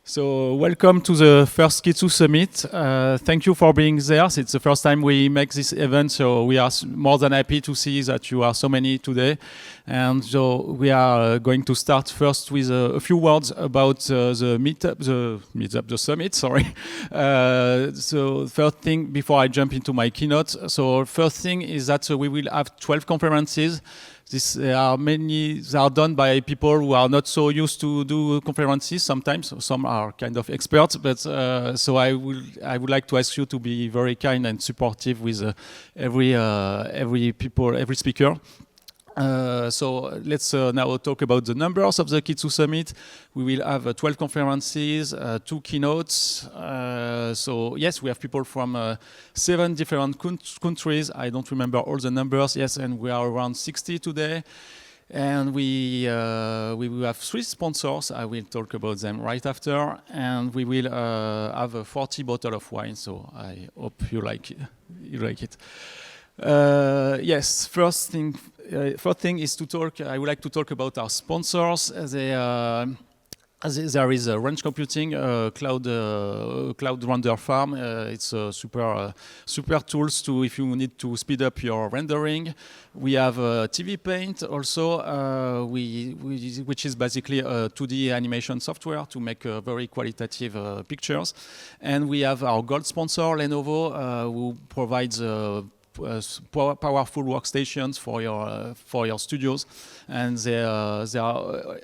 So welcome to the first Kitsu Summit. Thank you for being there. It's the first time we make this event, so we are more than happy to see that you are so many today. And so we are going to start first with a few words about the summit. Sorry. So first thing before I jump into my keynote. So first thing is that we will have 12 conferences. They are done by people who are not so used to do conferences sometimes. Some are kind of experts, but so I would like to ask you to be very kind and supportive with every speaker. So let's now talk about the numbers of the Kitsu Summit. We will have 12 conferences, 2 keynotes. So yes, we have people from 7 different countries. I don't remember all the numbers. Yes, and we are around 60 today. And we will have 3 sponsors. I will talk about them right after. And we will have a 40 bottle of wine. So I hope you like it. Yes, first thing is to talk. I would like to talk about our sponsors. There is a Range Computing cloud render farm. It's a super tools to if you need to speed up your rendering. We have TV Paint also, which is basically a 2D animation software to make very qualitative pictures. And we have our gold sponsor Lenovo, who provides powerful workstations for your studios, and they are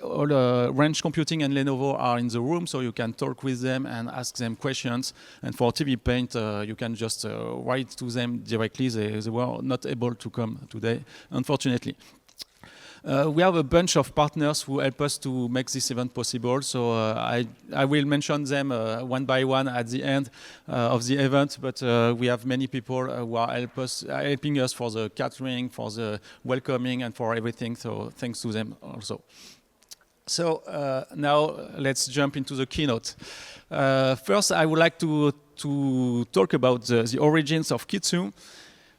all Range Computing and Lenovo are in the room, so you can talk with them and ask them questions. And for TV Paint, you can just write to them directly. They were not able to come today, unfortunately. We have a bunch of partners who help us to make this event possible. So I will mention them one by one at the end of the event. But we have many people who are helping us for the catering, for the welcoming, and for everything. So thanks to them also. So now let's jump into the keynote. First, I would like to talk about the origins of Kitsu.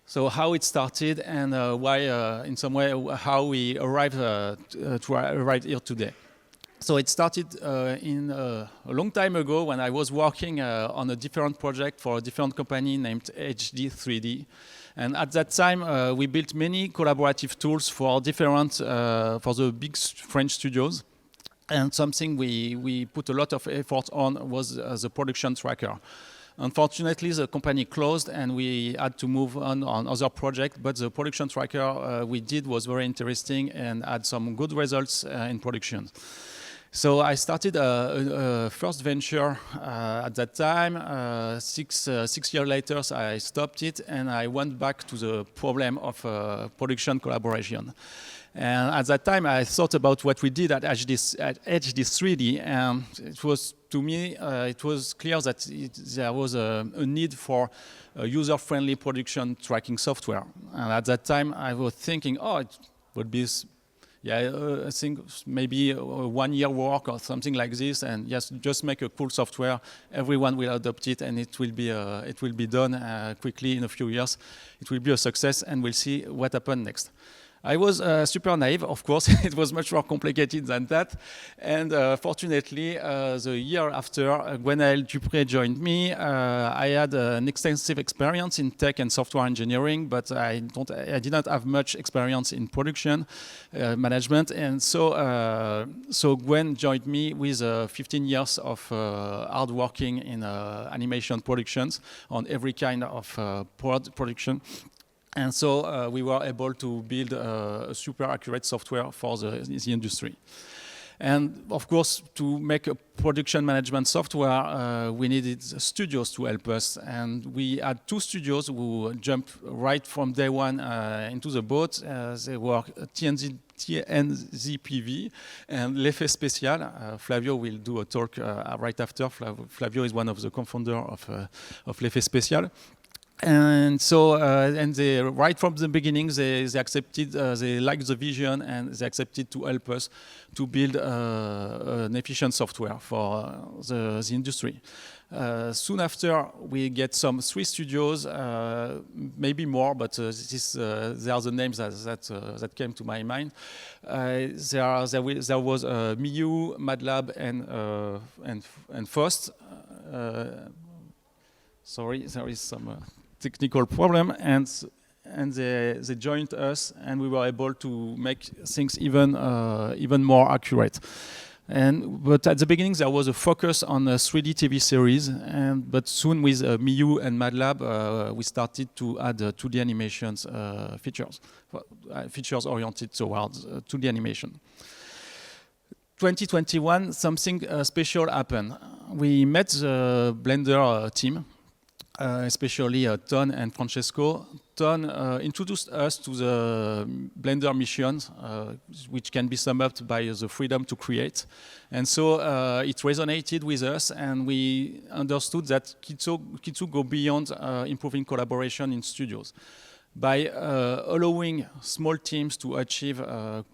So how it started and why, in some way, how we arrived here today. So it started a long time ago when I was working on a different project for a different company named HD3D. And at that time, we built many collaborative tools for the big French studios. And something we put a lot of effort on was the production tracker. Unfortunately, the company closed and we had to move on other projects, but the production tracker we did was very interesting and had some good results in production. So I started a first venture at that time. 6 years later, I stopped it and I went back to the problem of production collaboration. And at that time, I thought about what we did at HD3D, and it was, to me, it was clear that there was a need for a user-friendly production tracking software. And at that time, I was thinking, it would be, I think maybe a 1 year work or something like this, and yes, just make a cool software. Everyone will adopt it, and it will be done quickly in a few years. It will be a success, and we'll see what happens next. I was super naive, of course. It was much more complicated than that. And fortunately, the year after, Gwenaël Dupré joined me. I had an extensive experience in tech and software engineering, but I did not have much experience in production management. And so Gwen joined me with 15 years of hard working in animation productions on every kind of production. And so we were able to build a super accurate software for the industry. And of course, to make a production management software, we needed studios to help us. And we had 2 studios who jumped right from day one into the boat. They were TNZPV and L'Effet Spécial. Flavio will do a talk right after. Flavio is one of the co-founders of L'Effet Spécial. And so, and they, right from the beginning, they accepted, they liked the vision, and they accepted to help us to build an efficient software for the industry. Soon after, we get some 3 studios, maybe more, but they are the names that came to my mind. There was Miu, MATLAB, and FOST. Sorry, there is some technical problem, and they joined us, and we were able to make things even more accurate. But at the beginning there was a focus on a 3D TV series, but soon with Miu and MATLAB we started to add 2D animations features oriented towards 2D animation. 2021, something special happened. We met the Blender team, especially Ton and Francesco. Ton introduced us to the Blender missions, which can be summed up by the freedom to create. And so it resonated with us, and we understood that Kitsu go beyond improving collaboration in studios. By allowing small teams to achieve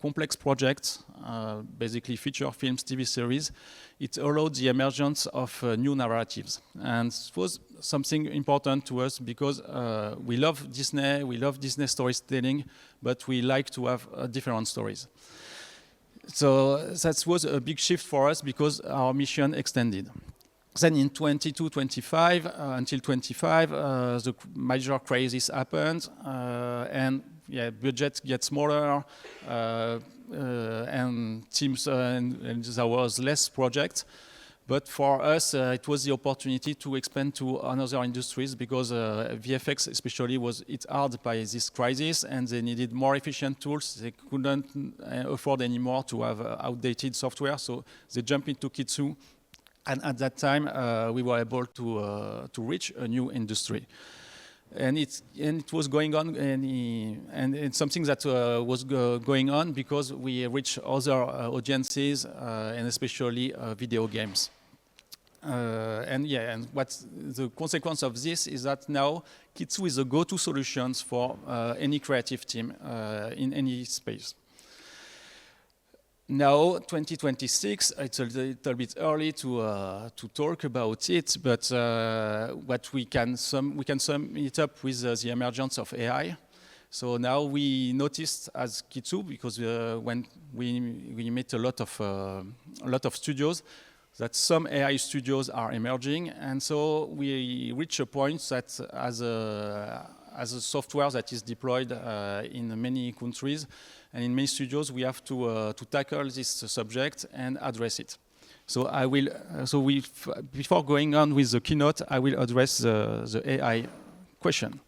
complex projects, basically feature films, TV series, it allowed the emergence of new narratives. And it was something important to us because we love Disney storytelling, but we like to have different stories. So that was a big shift for us because our mission extended. Then in 22-25 until 25, the major crisis happened, and budgets get smaller, and teams, and there was less projects. But for us, it was the opportunity to expand to other industries because VFX especially was hit hard by this crisis, and they needed more efficient tools. They couldn't afford anymore to have outdated software, so they jumped into Kitsu. And at that time, we were able to reach a new industry, and it was going on, and it's something that was going on because we reached other audiences, and especially video games. And what the consequence of this is that now Kitsu is a go-to solutions for any creative team in any space. Now, 2026, it's a little bit early to talk about it, but what we can sum it up with the emergence of AI. So now we noticed as Kitsu, because when we met a lot of studios, that some AI studios are emerging, and so we reach a point that as a software that is deployed in many countries and in many studios, we have to tackle this subject and address it. So I will. Before going on with the keynote, I will address the AI question,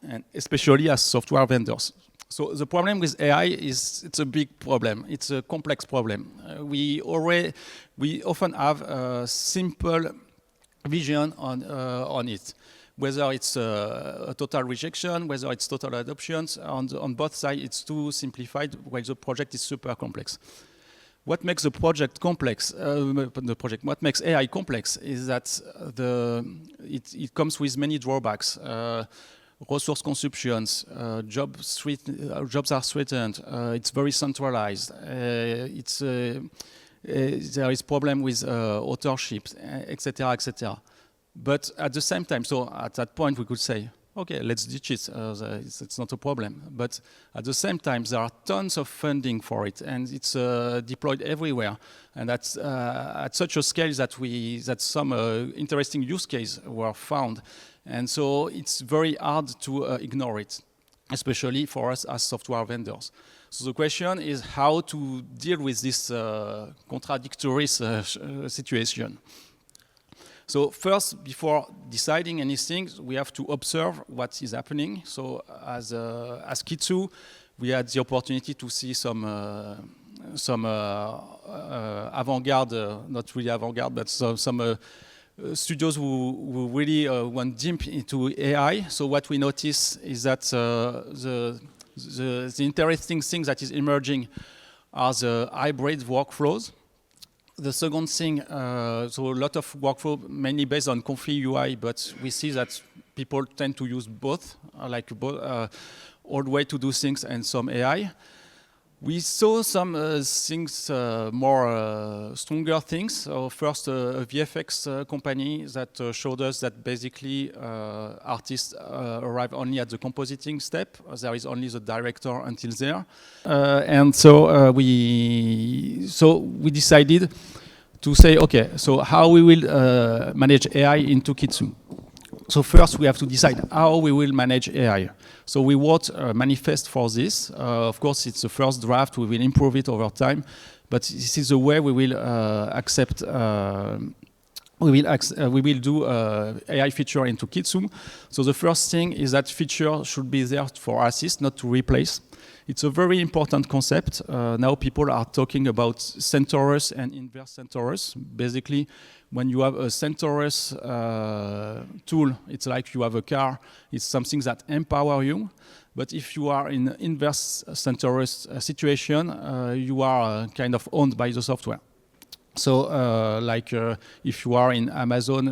and especially as software vendors. So the problem with AI is it's a big problem. It's a complex problem. We often have a simple vision on it. Whether it's a total rejection, whether it's total adoption, on both sides it's too simplified, while the project is super complex. What makes the project complex? What makes AI complex is that it comes with many drawbacks. Resource consumptions, jobs are threatened. It's very centralized. There is problem with authorship, etc., etc. But at the same time, so at that point we could say, okay, let's ditch it. It's not a problem. But at the same time, there are tons of funding for it, and it's deployed everywhere. And that's at such a scale that some interesting use cases were found. And so it's very hard to ignore it, especially for us as software vendors. So the question is how to deal with this contradictory situation. So first, before deciding anything, we have to observe what is happening. So as Kitsu, we had the opportunity to see some avant-garde, not really avant-garde, but some studios who really went deep into AI. So what we notice is that the interesting thing that is emerging are the hybrid workflows. The second thing, so a lot of workflow mainly based on Config UI, but we see that people tend to use both, old way to do things and some AI. We saw some things, more stronger things. So first, a VFX company that showed us that basically artists arrive only at the compositing step. There is only the director until there, and so we decided to say, okay, so how we will manage AI into Kitsu. So first, we have to decide how we will manage AI. So we wrote a manifest for this. Of course, it's the first draft. We will improve it over time, but this is the way we will accept. We will do AI feature into Kitsu. So the first thing is that feature should be there for assist, not to replace. It's a very important concept. Now people are talking about centrous and inverse centrous. Basically, when you have a centrous tool, it's like you have a car. It's something that empowers you. But if you are in an inverse centrous situation, you are kind of owned by the software. So, if you are in Amazon,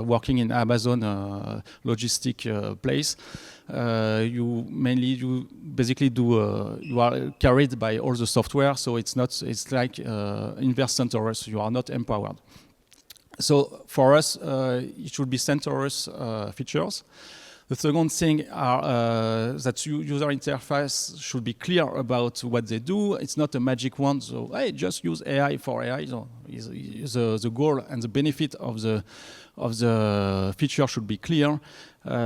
working in Amazon logistic place, you basically you are carried by all the software. So it's like inverse centrous. You are not empowered. So for us, it should be centrous features. The second thing are that user interface should be clear about what they do. It's not a magic wand, so hey, just use AI for AI. So the goal and the benefit of the feature should be clear.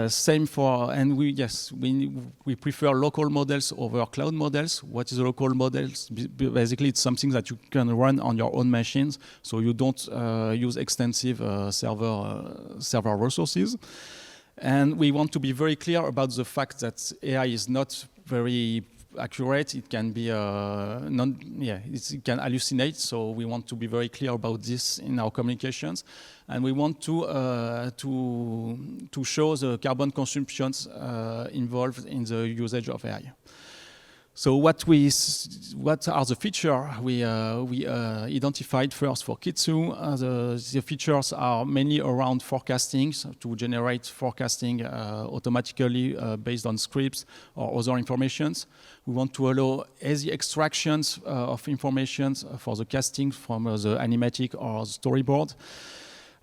Same for, and we prefer local models over cloud models. What is a local models? Basically, it's something that you can run on your own machines, so you don't use extensive server resources. And we want to be very clear about the fact that AI is not very accurate. It can be it can hallucinate. So we want to be very clear about this in our communications, and we want to show the carbon consumptions involved in the usage of AI. So what are the features we identified first for Kitsu? The features are mainly around forecasting, so to generate forecasting automatically based on scripts or other informations. We want to allow easy extractions of information for the casting from the animatic or the storyboard.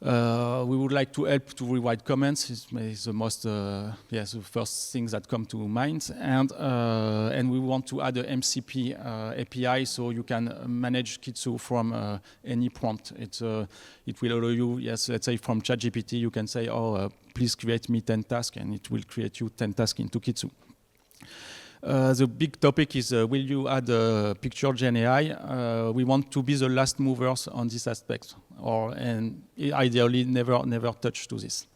We would like to help to rewrite comments. It's the most, the first things that come to mind. And we want to add a MCP API so you can manage Kitsu from any prompt. It will allow you, let's say from ChatGPT, you can say, please create me 10 tasks, and it will create you 10 tasks into Kitsu. The big topic is, will you add picture gen AI? We want to be the last movers on this aspect, and ideally never touch to this.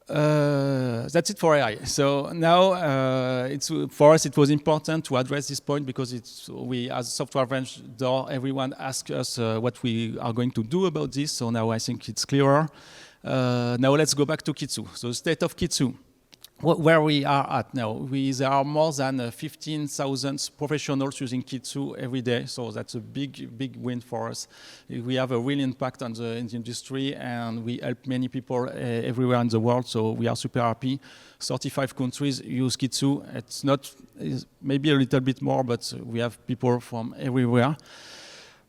That's it for AI. So now, for us, it was important to address this point because we, as a software vendor, everyone asks us what we are going to do about this. So now I think it's clearer. Now let's go back to Kitsu. So the state of Kitsu. Where we are at now, there are more than 15,000 professionals using Kitsu every day, so that's a big win for us. We have a real impact in the industry, and we help many people everywhere in the world, so we are super happy. 35 countries use Kitsu. It's maybe a little bit more, but we have people from everywhere.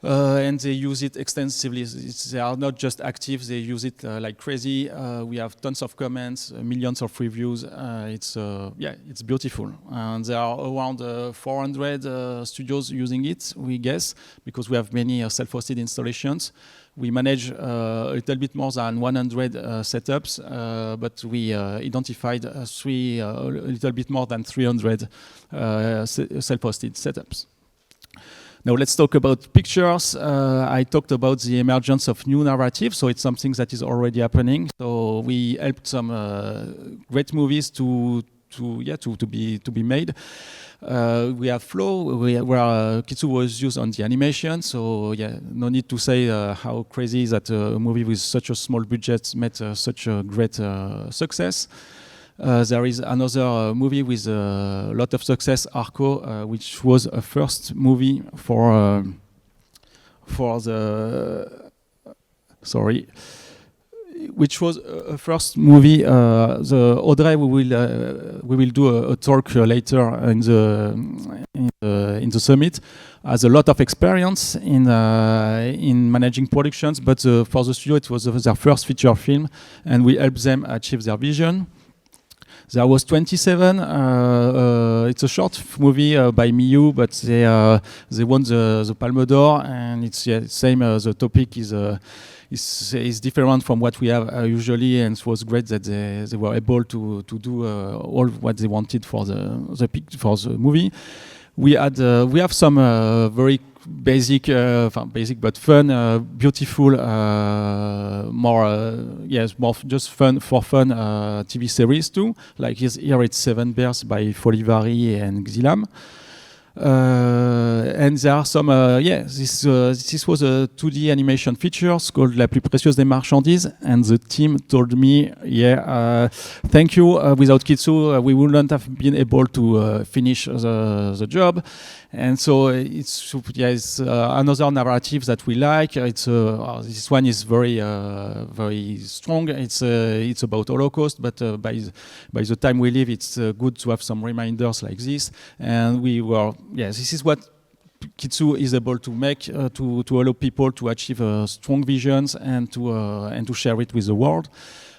And they use it extensively. They are not just active, they use it like crazy. We have tons of comments, millions of reviews. It's beautiful. And there are around 400 studios using it, we guess, because we have many self-hosted installations. We manage a little bit more than 100 setups, but we identified a little bit more than 300 self-hosted setups. Now let's talk about pictures. I talked about the emergence of new narratives, so it's something that is already happening. So we helped some great movies to be made. We have Flow, where Kitsu was used on the animation. So no need to say how crazy that a movie with such a small budget made such a great success. There is another movie with a lot of success, Arco, which was a first movie for for the which was a first movie. The Audrey, we will do a talk later in the summit. Has a lot of experience in managing productions, but for the studio it was their first feature film, and we helped them achieve their vision. There was 27. It's a short movie by Miyu, but they won the Palme d'Or, and it's same. The topic is different from what we have usually, and it was great that they were able to do all what they wanted for the movie. We have some very basic but fun, beautiful, more just fun TV series too. Like here it's Seven Bears by Folivari and Xilam. And there are some, this was a 2D animation features called La plus précieuse des marchandises, and the team told me, thank you, without Kitsu we wouldn't have been able to finish the job. And so it's another narrative that we like. This one is very strong. It's about Holocaust, but by the time we live, it's good to have some reminders like this. And this is what Kitsu is able to make to allow people to achieve strong visions and to share it with the world.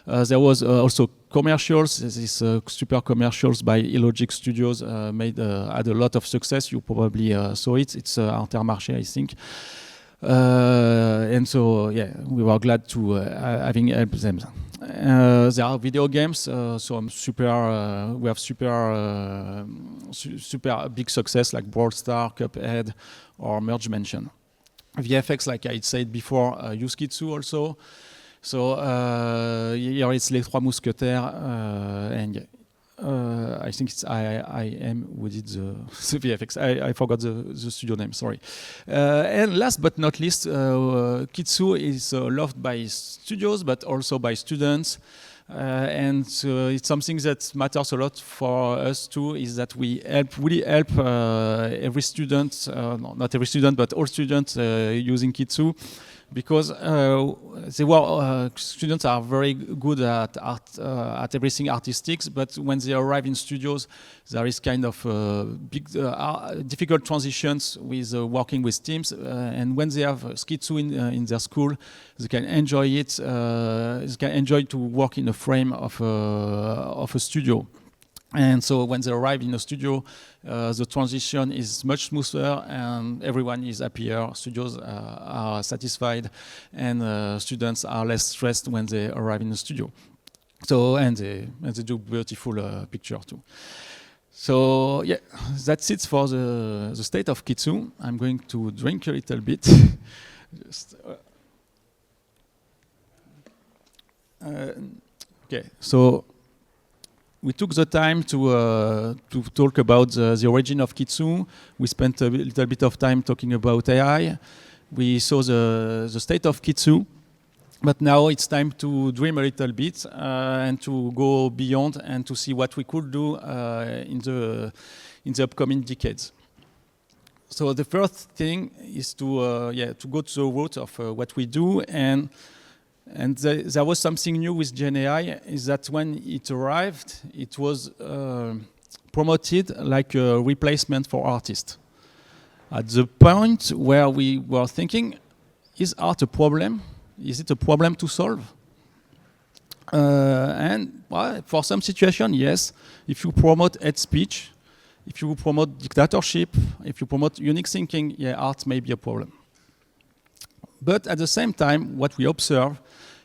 There was also commercials. These super commercials by Illogic Studios had a lot of success. You probably saw it. It's Intermarché, I think. And so, we were glad to having helped them. There are video games, so we have super big success like Brawl Star, Cuphead, or Merge Mansion. VFX, like I said before, use Kitsu also. So here it's Les Trois Mousquetaires, and I think it's IM who did the VFX. I forgot the studio name, sorry. And last but not least, Kitsu is loved by studios, but also by students. And it's something that matters a lot for us too, is that we really help every student, not every student, but all students using Kitsu. Because students are very good at everything artistic, but when they arrive in studios, there is kind of big, difficult transitions with working with teams. And when they have Kitsu in their school, they can enjoy it. They can enjoy to work in a frame of a studio. And so when they arrive in a studio, the transition is much smoother and everyone is happier, studios are satisfied, and students are less stressed when they arrive in the studio. So, and they do beautiful picture too. So yeah, that's it for the state of Kitsu. I'm going to drink a little bit. Okay, so we took the time to talk about the origin of Kitsu. We spent a little bit of time talking about AI. We saw the state of Kitsu, but now it's time to dream a little bit and to go beyond and to see what we could do in the upcoming decades. So the first thing is to go to the root of what we do, and there was something new with Gen AI, is that when it arrived, it was promoted like a replacement for artists. At the point where we were thinking, is art a problem? Is it a problem to solve? And well, for some situations, yes. If you promote hate speech, if you promote dictatorship, if you promote unique thinking, art may be a problem. But at the same time, what we observe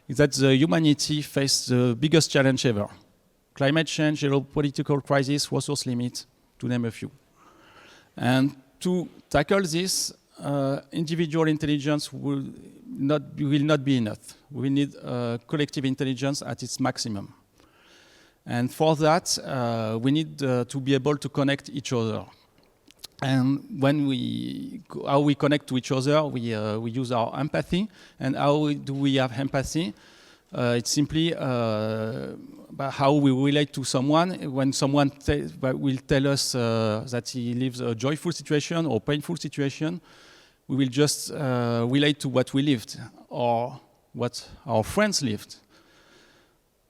is that the humanity faced the biggest challenge ever. Climate change, geopolitical crisis, resource limit, to name a few. And to tackle this, individual intelligence will not be enough. We need collective intelligence at its maximum. And for that, we need to be able to connect each other. And how we connect to each other, we use our empathy. And how do we have empathy? It's simply how we relate to someone. When someone will tell us that he lives a joyful situation or painful situation, we will just relate to what we lived or what our friends lived.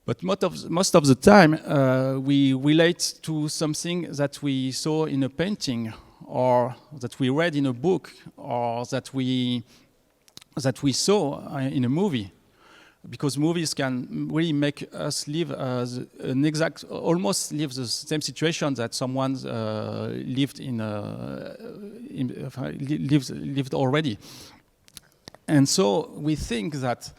But most of the time, we relate to something that we saw in a painting, or that we read in a book, or that we saw in a movie. Because movies can really make us live almost live the same situation that someone lived already. And so we think that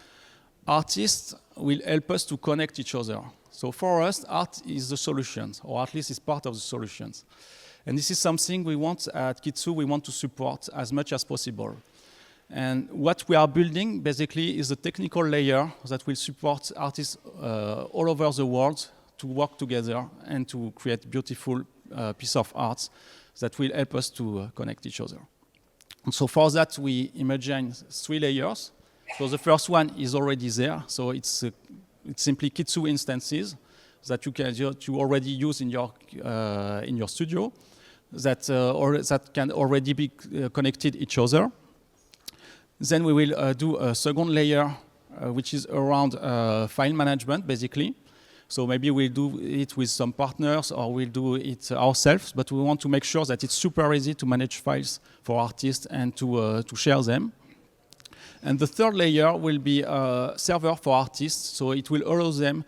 artists will help us to connect each other. So for us, art is the solution, or at least it's part of the solutions. And this is something we want at Kitsu, we want to support as much as possible. And what we are building basically is a technical layer that will support artists all over the world to work together and to create beautiful piece of art that will help us to connect each other. And so for that, we imagine 3 layers. So the first one is already there. So it's simply Kitsu instances that you already use in your studio that can already be connected each other. Then we will do a second layer, which is around file management, basically. So maybe we'll do it with some partners or we'll do it ourselves, but we want to make sure that it's super easy to manage files for artists and to share them. And the third layer will be a server for artists, so it will allow them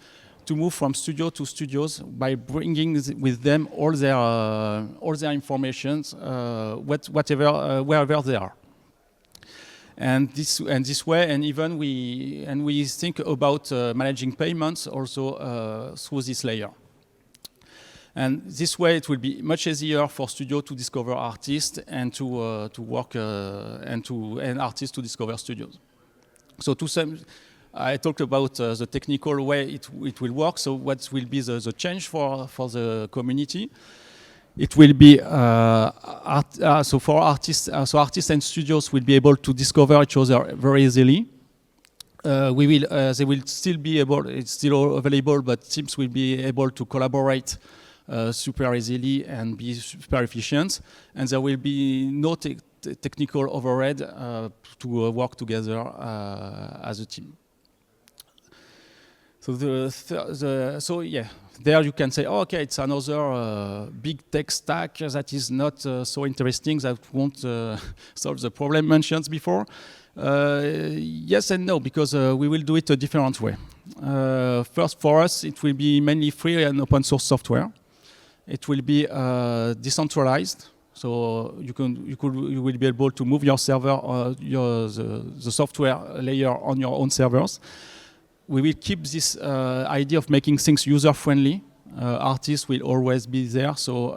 to move from studio to studios by bringing with them all their information, wherever they are. And this way, and even we think about managing payments also through this layer. And this way, it will be much easier for studio to discover artists and to work and artists to discover studios. So I talked about the technical way it will work. So what will be the change for the community? It will be so for artists. So artists and studios will be able to discover each other very easily. They will still be able. It's still available, but teams will be able to collaborate super easily and be super efficient. And there will be no technical overhead to work together as a team. So there you can say, oh, okay, it's another big tech stack that is not so interesting, that won't solve the problem mentioned before. Yes and no, because we will do it a different way. First, for us, it will be mainly free and open source software. It will be decentralized, so you will be able to move your server, the software layer on your own servers. We will keep this idea of making things user-friendly. Artists will always be there, so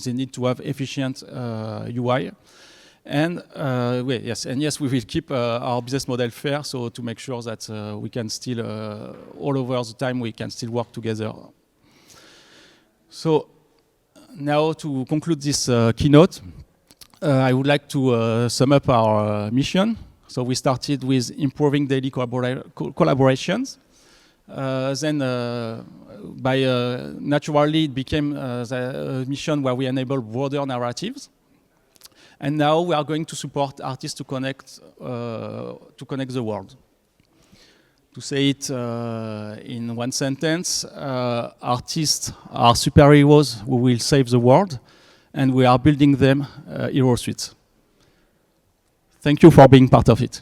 they need to have efficient UI. And yes, we will keep our business model fair, so to make sure that we can still, all over the time, we can still work together. So now to conclude this keynote, I would like to sum up our mission. So we started with improving daily collaborations. Then naturally it became the mission where we enable broader narratives. And now we are going to support artists to connect the world. To say it in one sentence, artists are superheroes who will save the world, and we are building them hero suites. Thank you for being part of it.